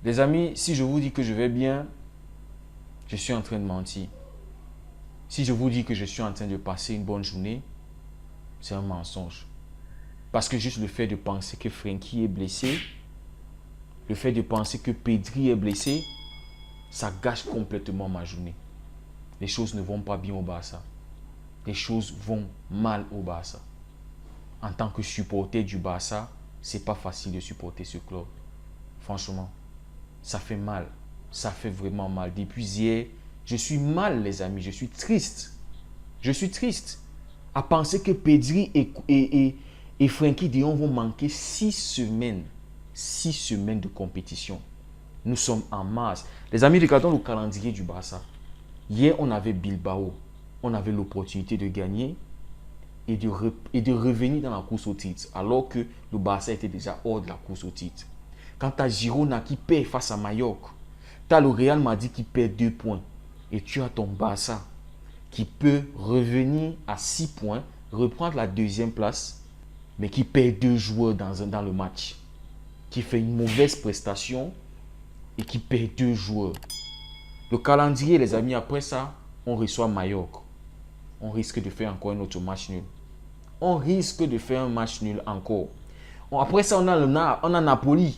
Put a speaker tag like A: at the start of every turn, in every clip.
A: Les amis, si je vous dis que je vais bien, je suis en train de mentir. Si je vous dis que je suis en train de passer une bonne journée, c'est un mensonge. Parce que juste le fait de penser que Frenkie est blessé, le fait de penser que Pedri est blessé, ça gâche complètement ma journée. Les choses ne vont pas bien au Barça. Les choses vont mal au Barça. En tant que supporter du Barça, c'est pas facile de supporter ce club. Franchement, ça fait mal. Ça fait vraiment mal. Depuis hier, je suis mal, les amis. Je suis triste. Je suis triste à penser que Pedri et Frenkie de Jong vont manquer 6 semaines. 6 semaines de compétition. Nous sommes en mars. Les amis, regardons le calendrier du Barça. Hier, on avait Bilbao. On avait l'opportunité de gagner et de revenir dans la course au titre, alors que le Barça était déjà hors de la course au titre. Quand tu as Girona qui perd face à Mallorca, tu as le Real Madrid qui perd 2 points, et tu as ton Barça qui peut revenir à 6 points, reprendre la deuxième place, mais qui perd 2 joueurs dans le match, qui fait une mauvaise prestation et qui perd 2 joueurs. Le calendrier, les amis, après ça, on reçoit Mallorca. On risque de faire encore un autre match nul. On risque de faire un match nul encore. Après ça, on a Napoli.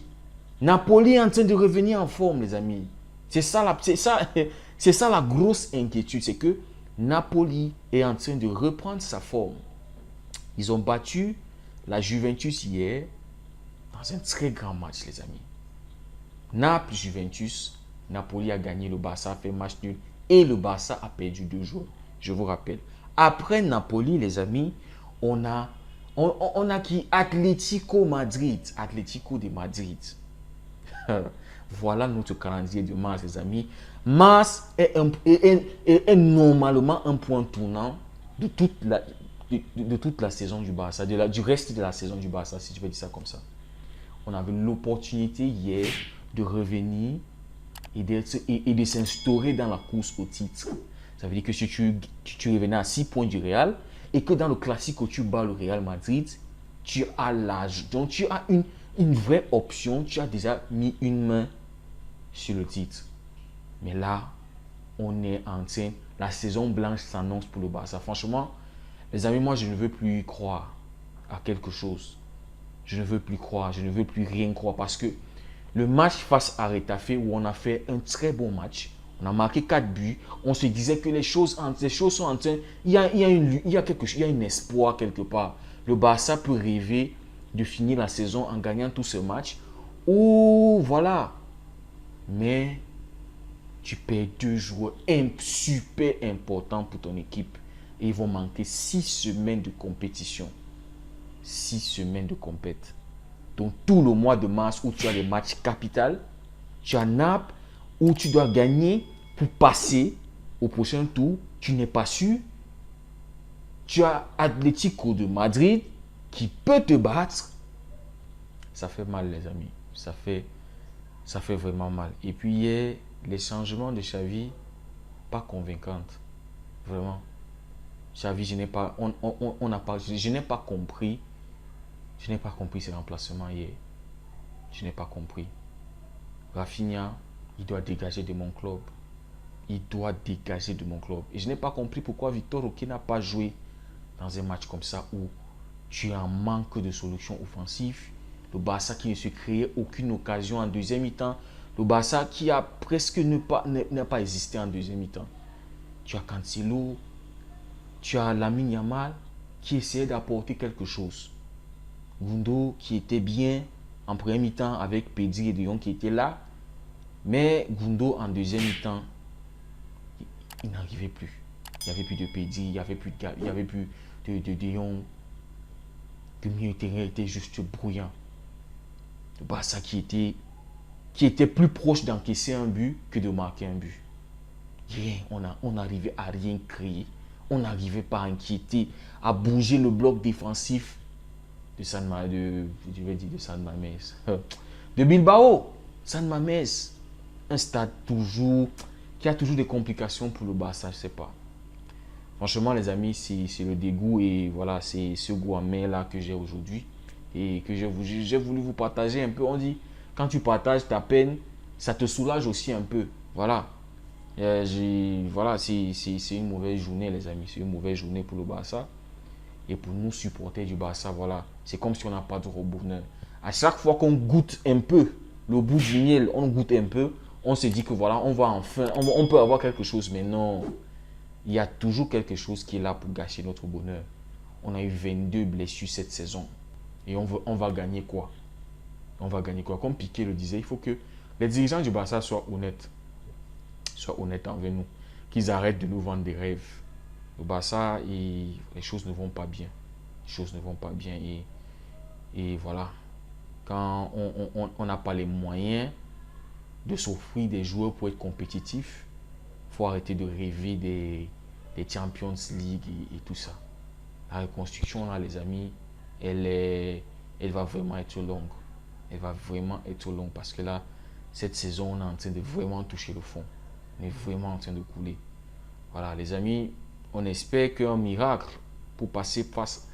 A: Napoli est en train de revenir en forme, les amis. C'est ça la grosse inquiétude. C'est que Napoli est en train de reprendre sa forme. Ils ont battu la Juventus hier dans un très grand match, les amis. Naples-Juventus, Napoli a gagné, le Barça a fait match nul et le Barça a perdu 2 joueurs. Je vous rappelle. Après Napoli, les amis, on a qui Atlético Madrid. Atlético de Madrid. Voilà notre calendrier de mars, les amis. Mars est normalement un point tournant de toute la saison du Barça, du reste de la saison du Barça, si je vais dire ça comme ça. On avait l'opportunité hier de revenir et de s'instaurer dans la course au titre. Ça veut dire que si tu revenais à 6 points du Real et que dans le Classico tu bats le Real Madrid, tu as l'âge. Donc tu as une vraie option. Tu as déjà mis une main sur le titre. Mais là, on est en train. La saison blanche s'annonce pour le Barça. Franchement, les amis, moi je ne veux plus y croire à quelque chose. Je ne veux plus croire. Je ne veux plus rien croire parce que le match face à Retafe où on a fait un très bon match. On a marqué 4 buts. On se disait que les choses sont en train. Il y a un espoir quelque part. Le Barça peut rêver de finir la saison en gagnant tous ces matchs. Ou voilà. Mais tu perds 2 joueurs super importants pour ton équipe. Et ils vont manquer 6 semaines de compétition. 6 semaines de compétition. Donc tout le mois de mars où tu as des matchs capitaux, tu as Naples où tu dois gagner pour passer au prochain tour, tu n'es pas sûr. Tu as Atlético de Madrid qui peut te battre. Ça fait mal, les amis. Ça fait vraiment mal. Et puis hier, les changements de Xavi, pas convaincantes. Vraiment. Xavi, je n'ai pas compris. Je n'ai pas compris ses remplacements hier. Je n'ai pas compris. Rafinha, il doit dégager de mon club. Il doit dégager de mon club. Et je n'ai pas compris pourquoi Victor Roque n'a pas joué dans un match comme ça où tu as un manque de solutions offensives. Le Barça qui ne se créait aucune occasion en deuxième mi-temps. Le Barça qui a presque n'a pas existé en deuxième mi-temps. Tu as Cancelo, tu as Lamine Yamal qui essayait d'apporter quelque chose. Gundo qui était bien en première mi-temps avec Pedri et De Jong qui étaient là. Mais Gundo en deuxième mi-temps, il n'arrivait plus. Il n'y avait plus de Pedri, il n'y avait plus de De Jong. Le milieu de terrain était juste bruyant. Le Barça qui était plus proche d'encaisser un but que de marquer un but. Rien, on n'arrivait à rien créer. On n'arrivait pas à inquiéter, à bouger le bloc défensif de San Mamés. De Bilbao, San Mamés. Un stade qui a toujours des complications pour le Barça, je ne sais pas. Franchement, les amis, c'est le dégoût et voilà, c'est ce goût amer là que j'ai aujourd'hui et que j'ai voulu vous partager un peu. On dit, quand tu partages ta peine, ça te soulage aussi un peu. Voilà. Voilà, c'est une mauvaise journée, les amis. C'est une mauvaise journée pour le Barça. Et pour nous, supporters du Barça, voilà. C'est comme si on n'a pas de bonheur. À chaque fois qu'on goûte un peu le bout du miel, on goûte un peu, on se dit que voilà, on va enfin, on peut avoir quelque chose. Mais non, il y a toujours quelque chose qui est là pour gâcher notre bonheur. On a eu 22 blessures cette saison. Et on va gagner quoi? On va gagner quoi? Comme Piqué le disait, il faut que les dirigeants du Barça soient honnêtes. Soient honnêtes envers nous. Qu'ils arrêtent de nous vendre des rêves. Le Barça, les choses ne vont pas bien. Les choses ne vont pas bien. Et voilà. Quand on n'a pas les moyens de s'offrir des joueurs pour être compétitif, il faut arrêter de rêver des Champions League et tout ça. La reconstruction, là, les amis, elle va vraiment être longue. Elle va vraiment être longue parce que là, cette saison, on est en train de vraiment toucher le fond. On est vraiment en train de couler. Voilà, les amis, on espère qu'un miracle pour passer face,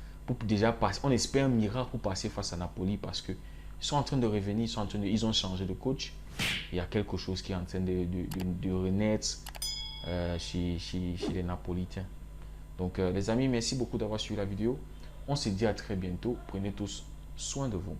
A: on espère un miracle pour passer face à Napoli parce que ils sont en train de revenir, ils ont changé de coach. Il y a quelque chose qui est en train de renaître chez les Napolitains. Donc, les amis, merci beaucoup d'avoir suivi la vidéo. On se dit à très bientôt. Prenez tous soin de vous.